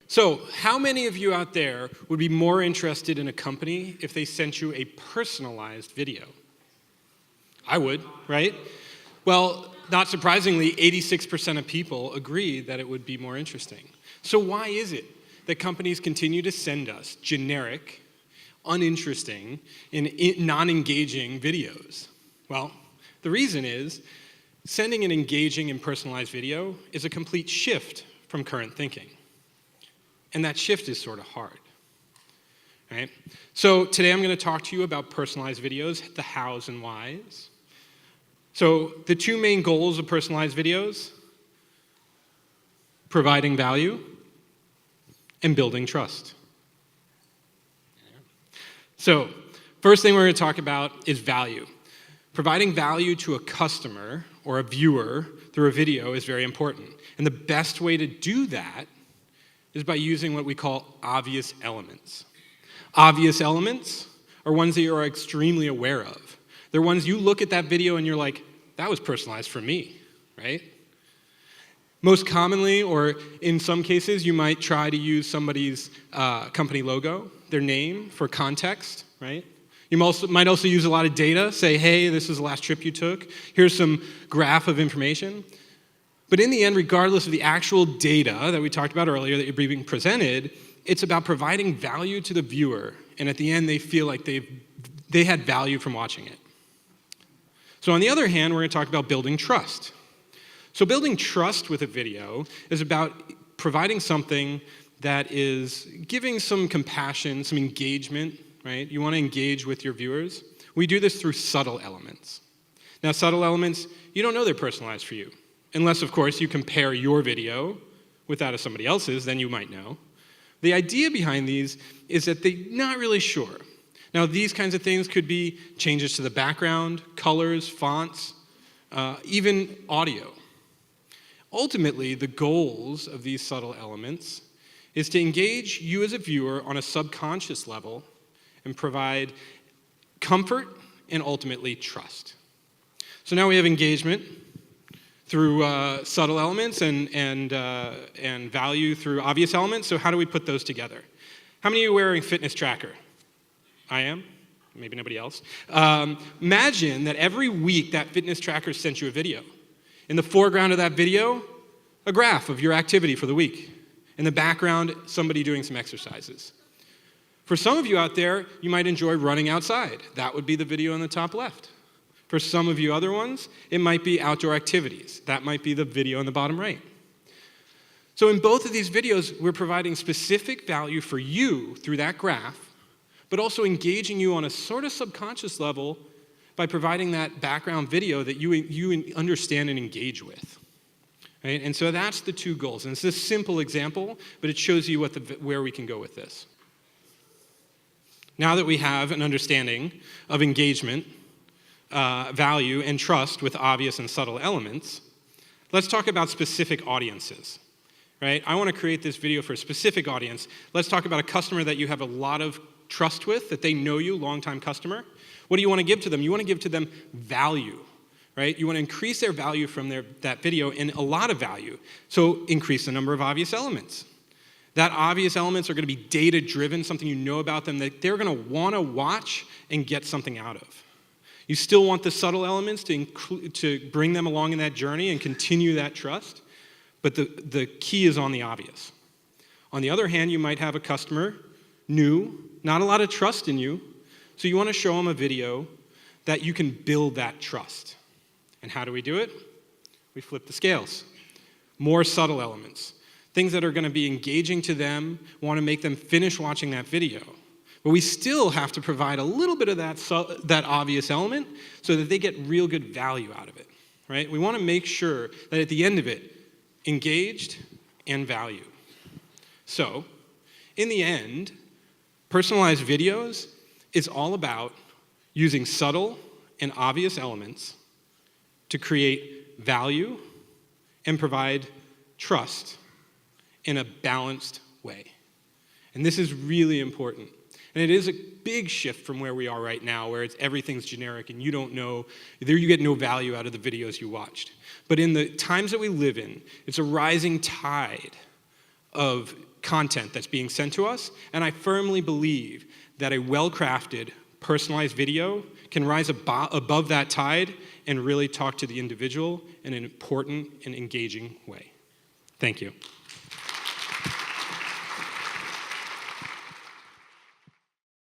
So, how many of you out there would be more interested in a company if they sent you a personalized video? I would, right? Well, not surprisingly, 86% of people agree that it would be more interesting. So why is it that companies continue to send us generic, uninteresting, and non-engaging videos? Well, the reason is sending an engaging and personalized video is a complete shift from current thinking. And that shift is sort of hard. Right? So today I'm going to talk to you about personalized videos, the hows and whys. So the two main goals of personalized videos: providing value and building trust. So first thing we're going to talk about is value. Providing value to a customer or a viewer through a video is very important. And the best way to do that is by using what we call obvious elements. Obvious elements are ones that you are extremely aware of. They're ones you look at that video and you're like, that was personalized for me, right? Most commonly, or in some cases, you might try to use somebody's company logo, their name, for context, right? You might also use a lot of data, say, hey, this is the last trip you took. Here's some graph of information. But in the end, regardless of the actual data that we talked about earlier that you're being presented, it's about providing value to the viewer. And at the end, they feel like they had value from watching it. So on the other hand, we're going to talk about building trust. So building trust with a video is about providing something that is giving some compassion, some engagement, right? You want to engage with your viewers. We do this through subtle elements. Now, subtle elements, you don't know they're personalized for you. Unless, of course, you compare your video with that of somebody else's, then you might know. The idea behind these is that they're not really sure. Now, these kinds of things could be changes to the background, colors, fonts, even audio. Ultimately, the goals of these subtle elements is to engage you as a viewer on a subconscious level and provide comfort and ultimately trust. So now we have engagement through subtle elements and value through obvious elements. So how do we put those together? How many of you are wearing a fitness tracker? I am. Maybe nobody else. Imagine that every week that fitness tracker sent you a video. In the foreground of that video, a graph of your activity for the week. In the background, somebody doing some exercises. For some of you out there, you might enjoy running outside. That would be the video on the top left. For some of you other ones, it might be outdoor activities. That might be the video on the bottom right. So in both of these videos, we're providing specific value for you through that graph, but also engaging you on a sort of subconscious level by providing that background video that you understand and engage with. Right? And so that's the two goals. And it's a simple example, but it shows you where we can go with this. Now that we have an understanding of engagement, value, and trust with obvious and subtle elements, let's talk about specific audiences. Right? I want to create this video for a specific audience. Let's talk about a customer that you have a lot of trust with, that they know you, longtime customer. What do you want to give to them? You want to give to them value, right? You want to increase their value from that video, and a lot of value. So increase the number of obvious elements. That obvious elements are going to be data-driven, something you know about them that they're going to want to watch and get something out of. You still want the subtle elements to bring them along in that journey and continue that trust, but the key is on the obvious. On the other hand, you might have a customer, new, not a lot of trust in you, so you want to show them a video that you can build that trust. And how do we do it? We flip the scales. More subtle elements. Things that are going to be engaging to them, want to make them finish watching that video. But we still have to provide a little bit of that obvious element so that they get real good value out of it, right? We want to make sure that at the end of it, engaged and value. So, in the end, personalized videos is all about using subtle and obvious elements to create value and provide trust in a balanced way. And this is really important. And it is a big shift from where we are right now, where everything's generic and you don't know, you get no value out of the videos you watched. But in the times that we live in, it's a rising tide of content that's being sent to us, and I firmly believe that a well-crafted, personalized video can rise above that tide and really talk to the individual in an important and engaging way. Thank you.